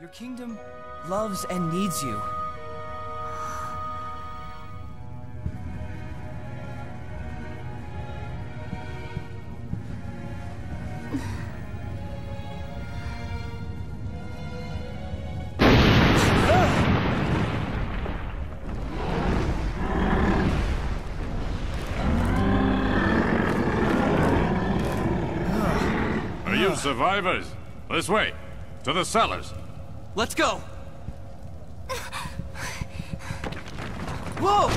Your kingdom loves and needs you. Are you survivors? This way, to the cellars. Let's go! Whoa!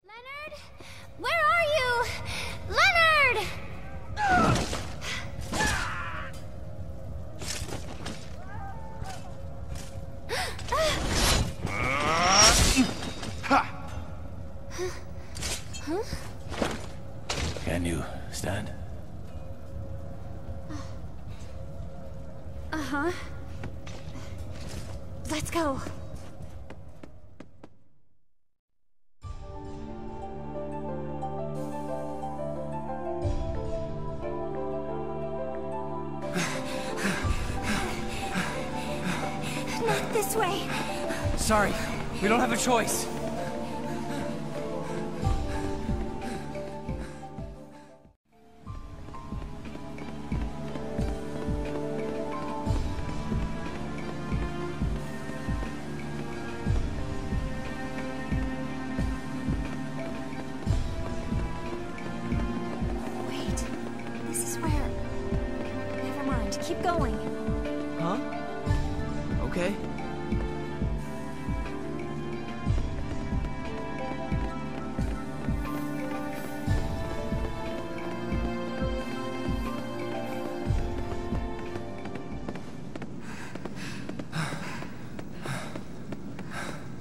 Leonard? Where are you? Leonard! Can you stand? Uh-huh. Let's go. Not this way. Sorry, we don't have a choice. Wait. This is where... Never mind. Keep going. Huh? Okay.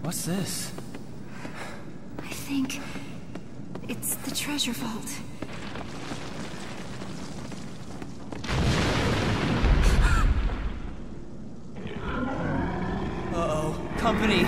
What's this? I think... it's the treasure vault. Uh-oh. Company!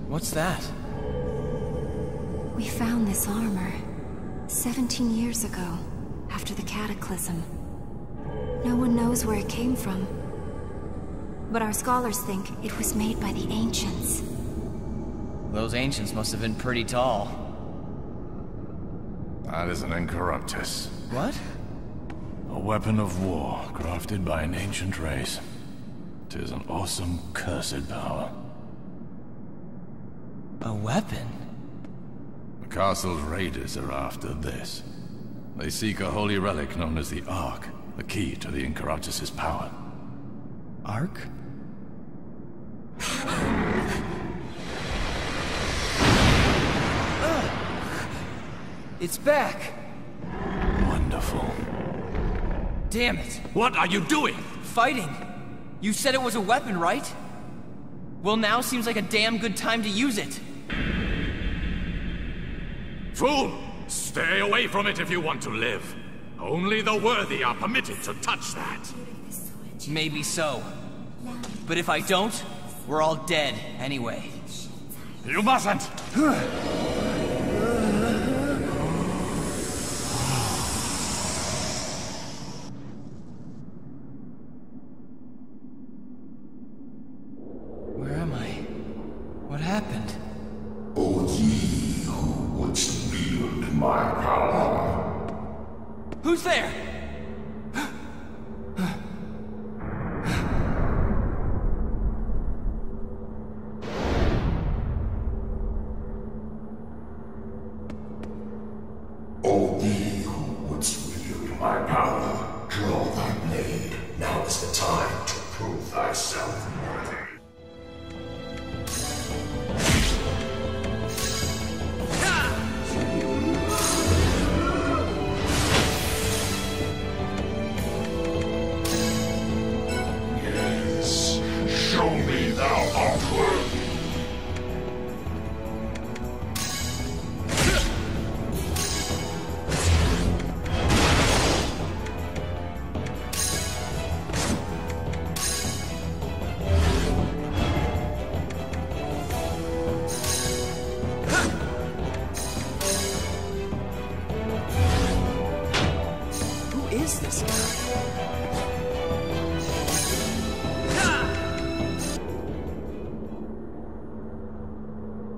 What's that? We found this armor 17 years ago, after the cataclysm. No one knows where it came from, but our scholars think it was made by the ancients. Those ancients must have been pretty tall. That is an incorruptus. What? A weapon of war crafted by an ancient race. 'Tis an awesome, cursed power. A weapon? The castle's raiders are after this. They seek a holy relic known as the Ark, the key to the Incorruptus's power. Ark? It's back! Wonderful. Damn it! What are you doing? Fighting! You said it was a weapon, right? Well, now seems like a damn good time to use it. Fool! Stay away from it if you want to live. Only the worthy are permitted to touch that. Maybe so. But if I don't, we're all dead anyway. You mustn't! Where am I? What happened? O ye who would wield my power. Who's there? O thee who would wield my power, draw thy Now is the time to prove thyself worthy. Yes, show me thou art worthy.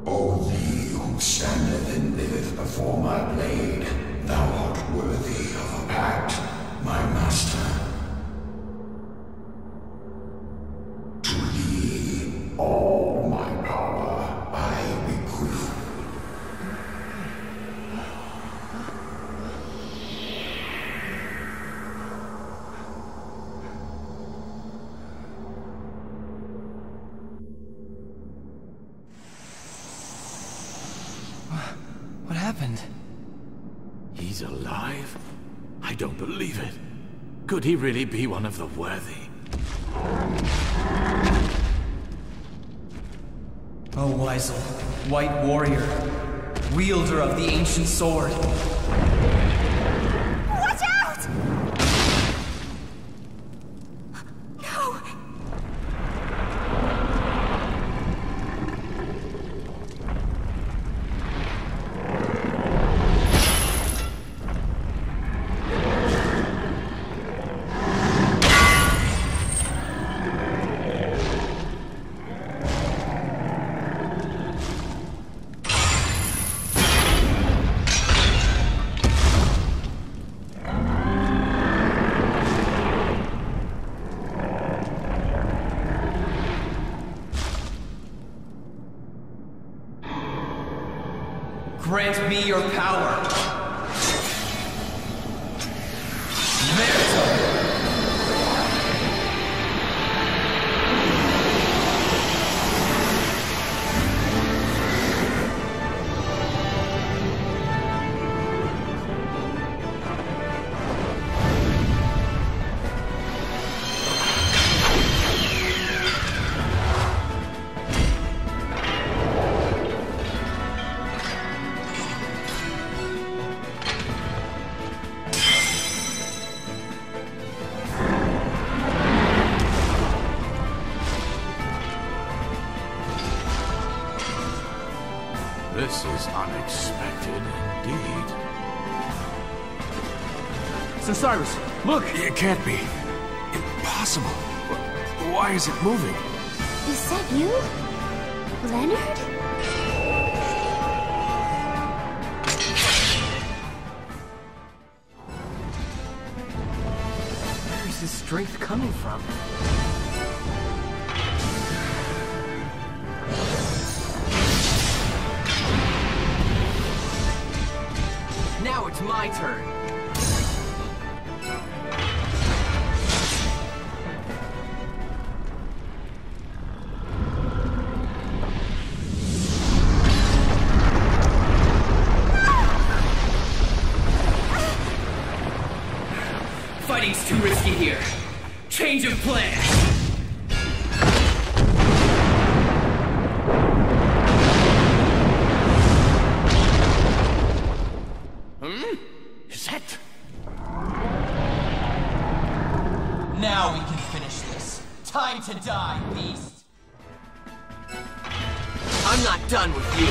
O ye who standeth and liveth before my blade, thou art worthy of a pact, my master. To thee all my power I bequeath. What happened? He's alive? I don't believe it. Could he really be one of the worthy? Oh, Weisel, White Warrior, wielder of the ancient sword. Watch out! No! Grant me your power. Verto! This is unexpected indeed. Sir Cyrus, look! It can't be. Impossible. Why is it moving? Is that you? Leonard? Where is this strength coming from? Now it's my turn. Fighting's too risky here. Change of plan. Is that... Now we can finish this. Time to die, beast. I'm not done with you.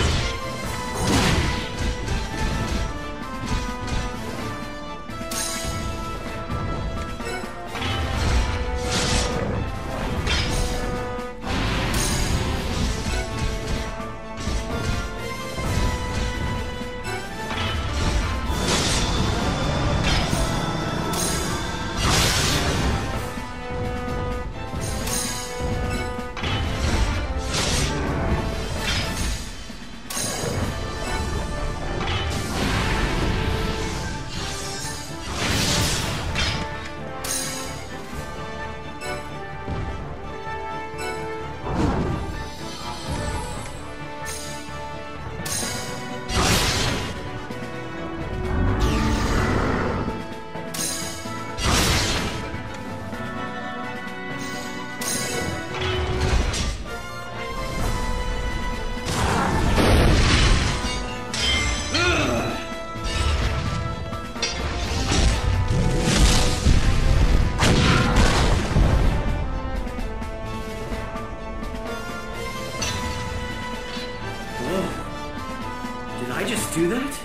just do that?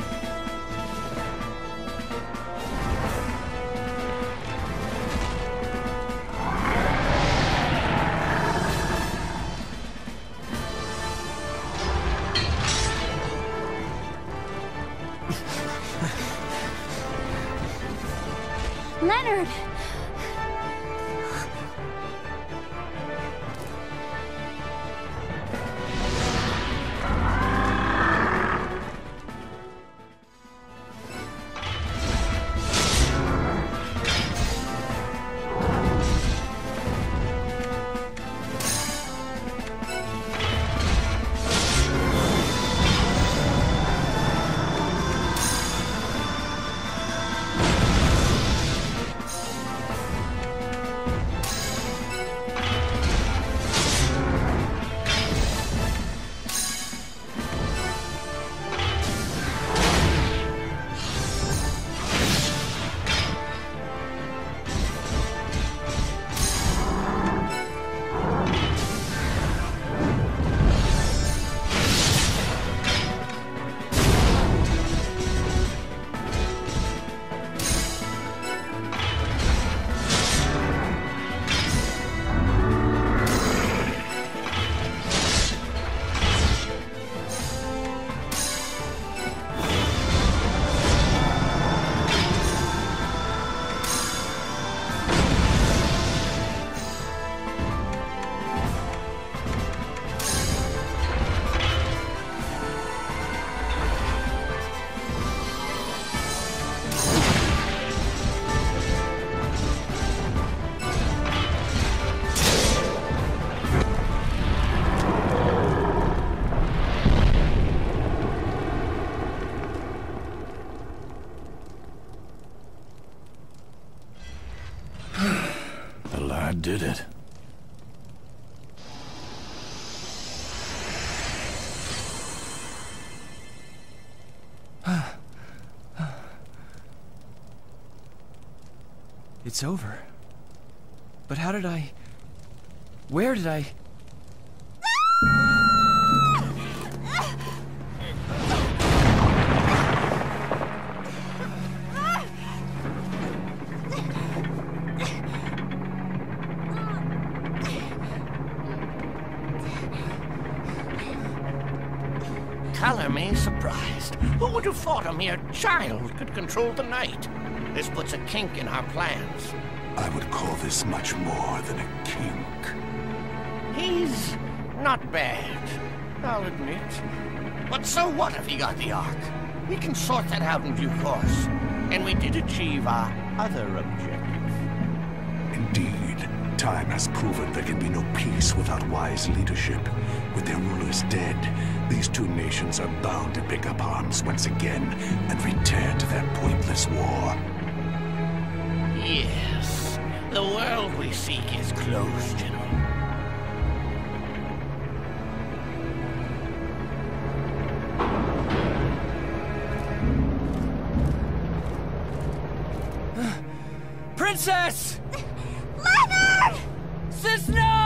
Leonard! Did it. It's over. But how did I... Where did I... Color me surprised. Who would have thought a mere child could control the night? This puts a kink in our plans. I would call this much more than a kink. He's not bad, I'll admit. But so what if he got the Ark? We can sort that out in due course. And we did achieve our other objective. Indeed, time has proven there can be no peace without wise leadership. With their rulers dead, these two nations are bound to pick up arms once again and return to their pointless war. Yes, the world we seek is close, General. Princess! Leonard! Cisna!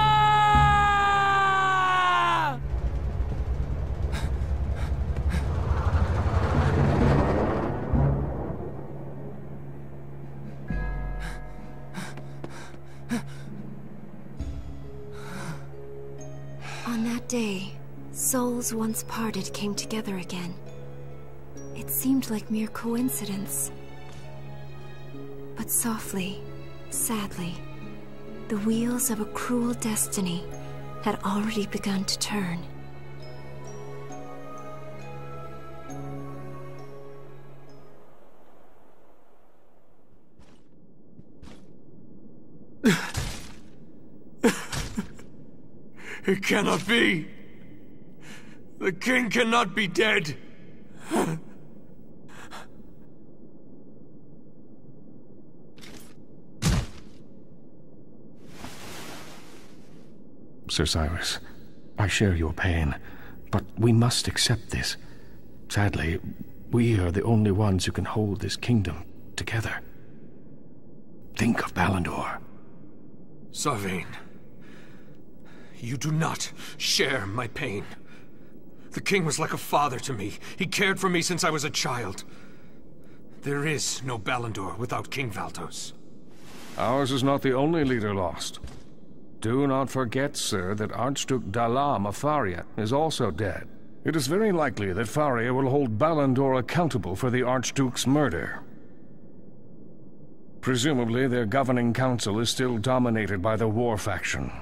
On that day, souls once parted came together again. It seemed like mere coincidence. But softly, sadly, the wheels of a cruel destiny had already begun to turn. It cannot be! The king cannot be dead! Sir Cyrus, I share your pain, but we must accept this. Sadly, we are the only ones who can hold this kingdom together. Think of Balandor. Sarvain, you do not share my pain. The king was like a father to me. He cared for me since I was a child. There is no Balandor without King Valtos. Ours is not the only leader lost. Do not forget, sir, that Archduke Dalam of Faria is also dead. It is very likely that Faria will hold Balandor accountable for the Archduke's murder. Presumably, their governing council is still dominated by the war faction.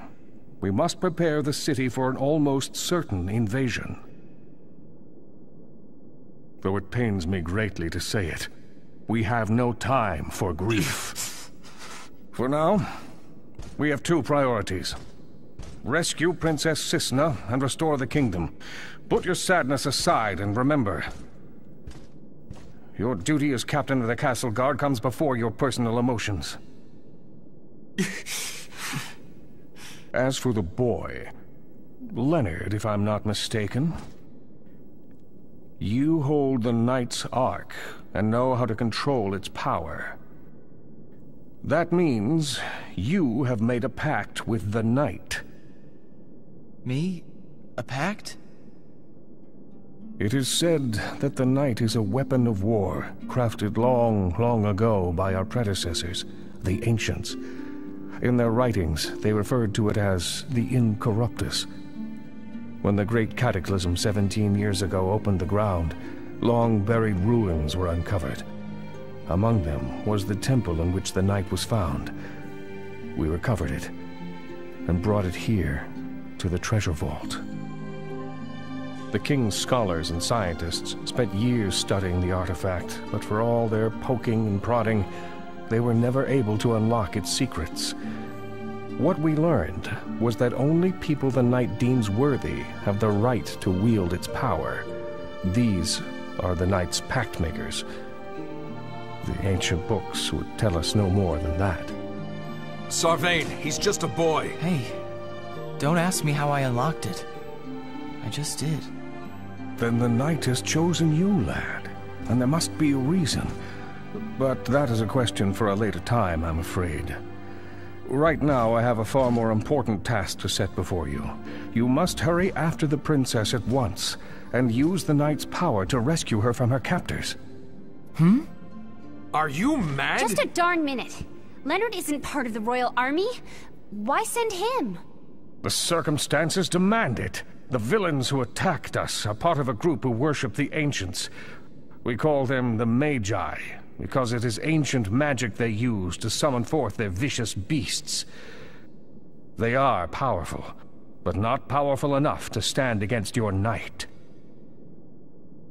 We must prepare the city for an almost certain invasion. Though it pains me greatly to say it, we have no time for grief. For now, we have two priorities. Rescue Princess Cisna and restore the kingdom. Put your sadness aside and remember, your duty as captain of the castle guard comes before your personal emotions. As for the boy, Leonard, if I'm not mistaken, you hold the Knight's Ark and know how to control its power. That means you have made a pact with the Knight. Me? A pact? It is said that the Knight is a weapon of war, crafted long, long ago by our predecessors, the Ancients. In their writings, they referred to it as the Incorruptus. When the Great Cataclysm 17 years ago opened the ground, long-buried ruins were uncovered. Among them was the temple in which the Knight was found. We recovered it, and brought it here, to the treasure vault. The king's scholars and scientists spent years studying the artifact, but for all their poking and prodding, they were never able to unlock its secrets. What we learned was that only people the Knight deems worthy have the right to wield its power. These are the Knight's pact makers. The ancient books would tell us no more than that. Sarvain, he's just a boy. Hey, don't ask me how I unlocked it. I just did. Then the Knight has chosen you, lad. And there must be a reason. But that is a question for a later time, I'm afraid. Right now, I have a far more important task to set before you. You must hurry after the princess at once, and use the Knight's power to rescue her from her captors. Are you mad? Just a darn minute. Leonard isn't part of the royal army. Why send him? The circumstances demand it. The villains who attacked us are part of a group who worship the Ancients. We call them the Magi, because it is ancient magic they use to summon forth their vicious beasts. They are powerful, but not powerful enough to stand against your Knight.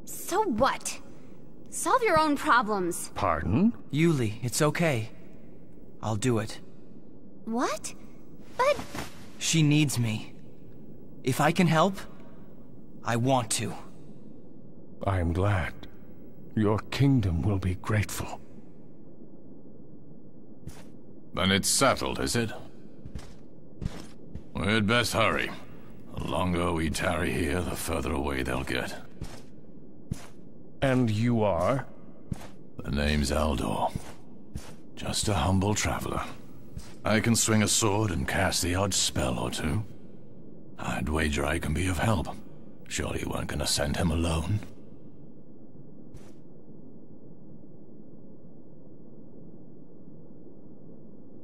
So what? Solve your own problems. Pardon? Yuli, it's okay. I'll do it. What? But... She needs me. If I can help, I want to. I am glad. Your kingdom will be grateful. Then it's settled, is it? We'd best hurry. The longer we tarry here, the further away they'll get. And you are? The name's Aldor. Just a humble traveler. I can swing a sword and cast the odd spell or two. I'd wager I can be of help. Surely you weren't gonna send him alone.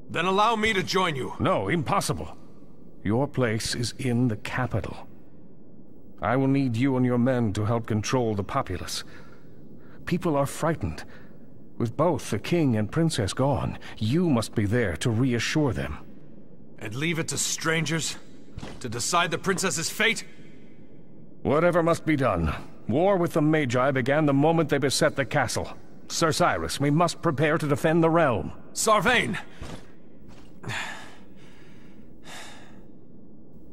Then allow me to join you. No, impossible. Your place is in the capital. I will need you and your men to help control the populace. People are frightened. With both the king and princess gone, you must be there to reassure them. And leave it to strangers to decide the princess's fate? Whatever must be done. War with the Magi began the moment they beset the castle. Sir Cyrus, we must prepare to defend the realm. Sarvain!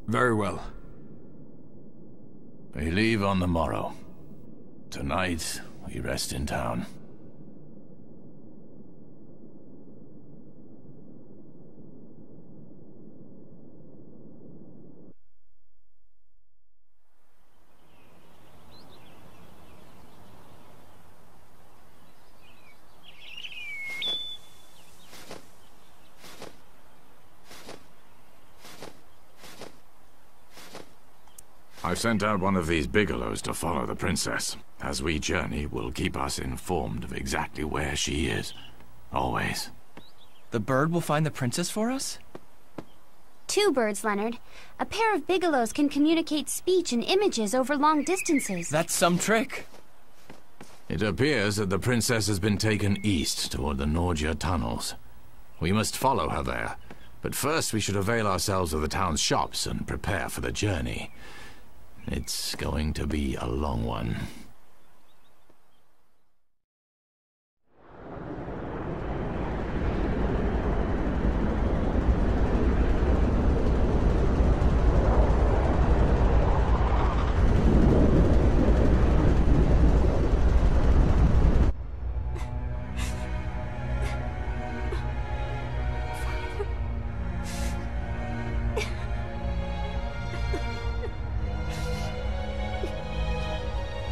Very well. We leave on the morrow. Tonight, we rest in town. I've sent out one of these bigelows to follow the princess. As we journey, will keep us informed of exactly where she is. Always. The bird will find the princess for us? 2 birds, Leonard. A pair of bigelows can communicate speech and images over long distances. That's some trick. It appears that the princess has been taken east toward the Mayoría tunnels. We must follow her there. But first we should avail ourselves of the town's shops and prepare for the journey. It's going to be a long one.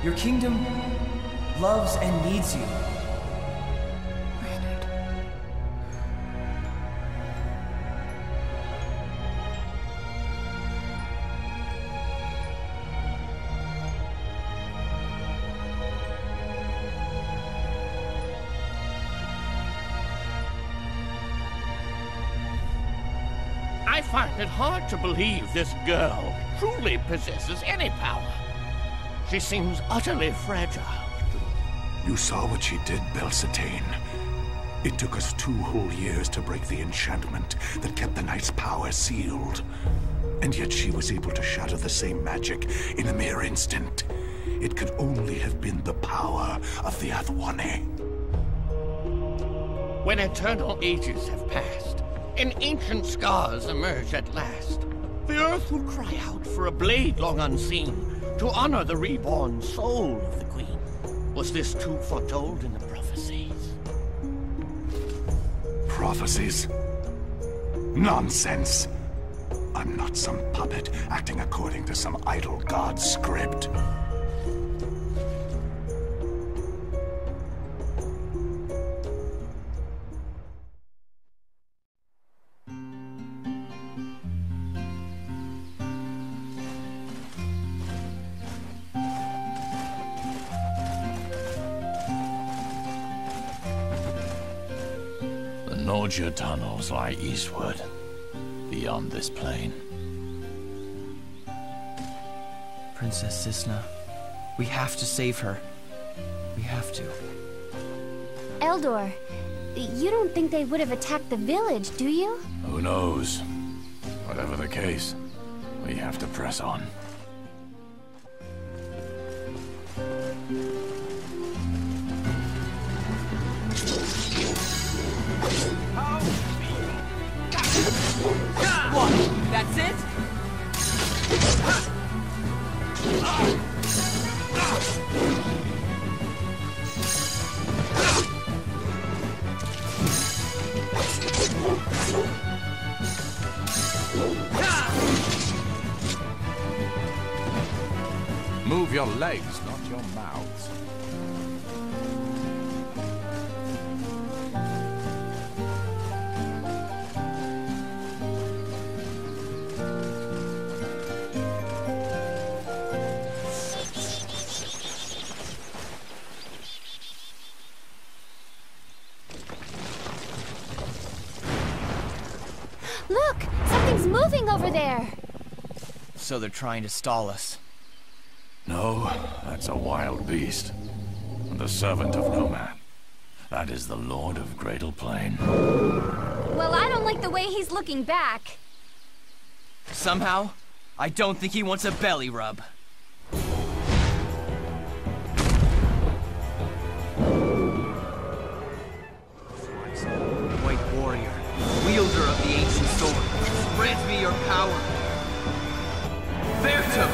Your kingdom loves and needs you. Leonard. I find it hard to believe this girl truly possesses any power. She seems utterly fragile. You saw what she did, Belsatane. It took us 2 whole years to break the enchantment that kept the knight's power sealed. And yet she was able to shatter the same magic in a mere instant. It could only have been the power of the Athwane. When eternal ages have passed, and ancient scars emerge at last, the earth will cry out for a blade long unseen, to honor the reborn soul of the Queen. Was this too foretold in the prophecies? Prophecies? Nonsense! I'm not some puppet acting according to some idle god's script. Mayoría tunnels lie eastward, beyond this plain. Princess Cisna, we have to save her. We have to. Eldor, you don't think they would have attacked the village, do you? Who knows? Whatever the case, we have to press on. What? That's it? Move your legs, not your mouths. Look! Something's moving over there! So they're trying to stall us. No, that's a wild beast. The servant of no man. That is the Lord of Cradle Plain. Well, I don't like the way he's looking back. Somehow, I don't think he wants a belly rub. White warrior, wielder of the ancient sword, grant me your power. Vertum!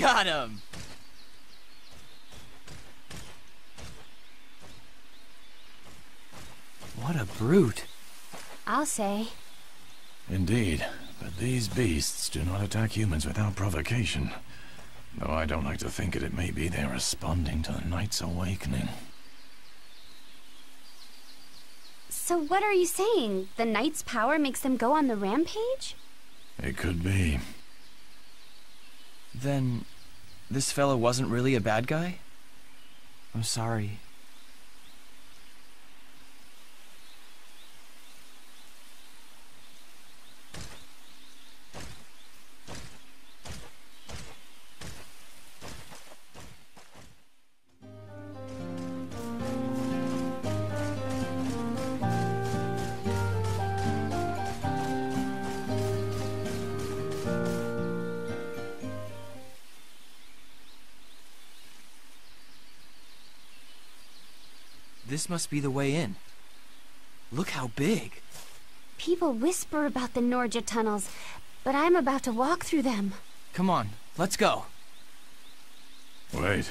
Got him! What a brute. I'll say. Indeed, but these beasts do not attack humans without provocation. Though I don't like to think it may be they're responding to the night's awakening. So what are you saying? The Knight's power makes them go on the rampage? It could be. Then, this fellow wasn't really a bad guy? I'm sorry. This must be the way in. Look how big. People whisper about the Norja tunnels, but I'm about to walk through them. Come on, let's go. Wait.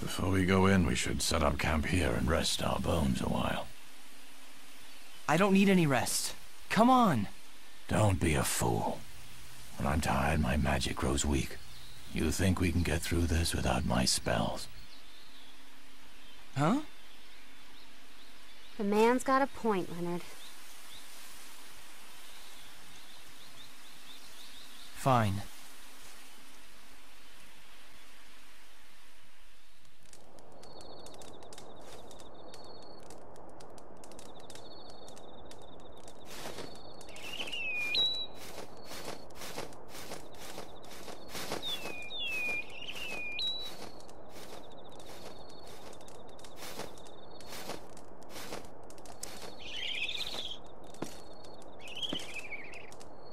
Before we go in, we should set up camp here and rest our bones a while. I don't need any rest. Come on. Don't be a fool. When I'm tired, my magic grows weak. You think we can get through this without my spells? Huh? The man's got a point, Leonard. Fine.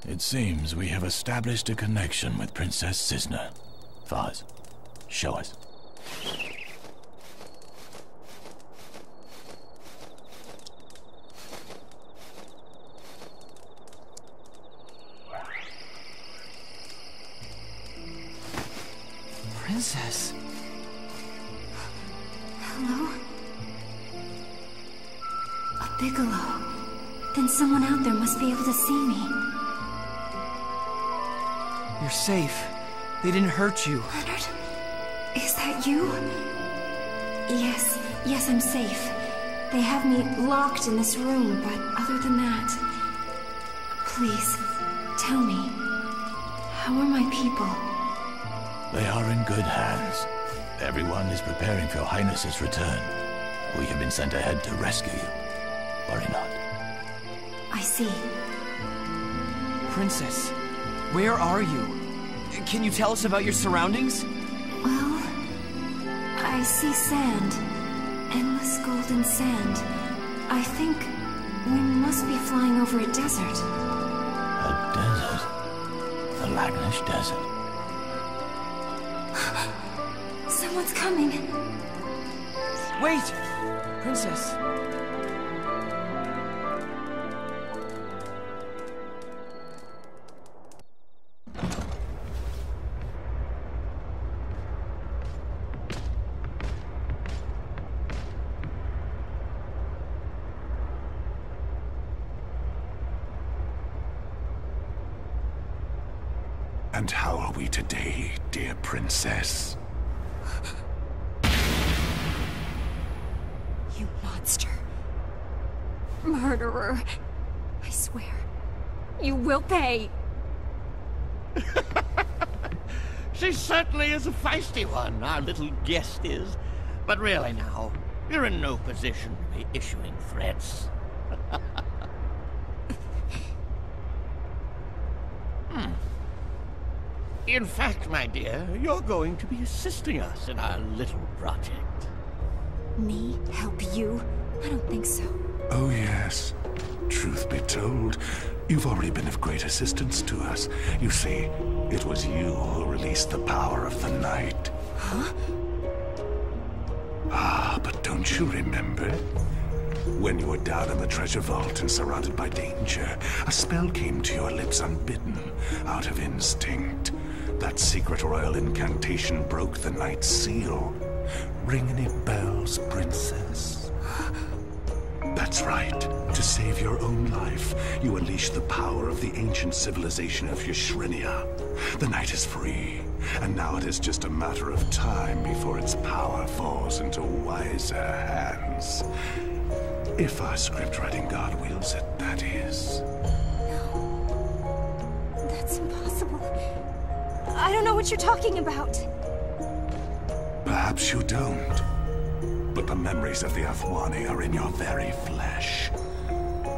It seems we have established a connection with Princess Cisna. Vaz, show us. Princess. Hello? A Bigelow. Then someone out there must be able to see me. You're safe. They didn't hurt you. Leonard? Is that you? Yes, I'm safe. They have me locked in this room, but other than that... Please, tell me, how are my people? They are in good hands. Everyone is preparing for Your Highness's return. We have been sent ahead to rescue you. Worry not. I see. Princess, where are you? Can you tell us about your surroundings? Well, I see sand. Endless golden sand. I think we must be flying over a desert. A desert? The Lagnish Desert. Someone's coming. Wait! Princess. And how are we today, dear princess? You monster. Murderer. I swear, you will pay. She certainly is a feisty one, our little guest is. But really now, you're in no position to be issuing threats. In fact, my dear, you're going to be assisting us in our little project. Me help you? I don't think so. Oh yes. Truth be told, you've already been of great assistance to us. You see, it was you who released the power of the night. Huh? Ah, but don't you remember? When you were down in the treasure vault and surrounded by danger, a spell came to your lips unbidden, out of instinct. That secret royal incantation broke the Knight's seal. Ring any bells, princess? That's right. To save your own life, you unleash the power of the ancient civilization of Yshrinia. The Knight is free, and now it is just a matter of time before its power falls into wiser hands. If our script-writing god wills it, that is. No. That's impossible. I don't know what you're talking about. Perhaps you don't. But the memories of the Athwani are in your very flesh.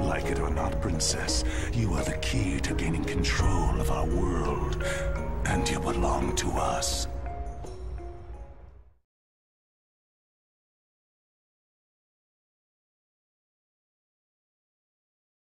Like it or not, princess, you are the key to gaining control of our world. And you belong to us.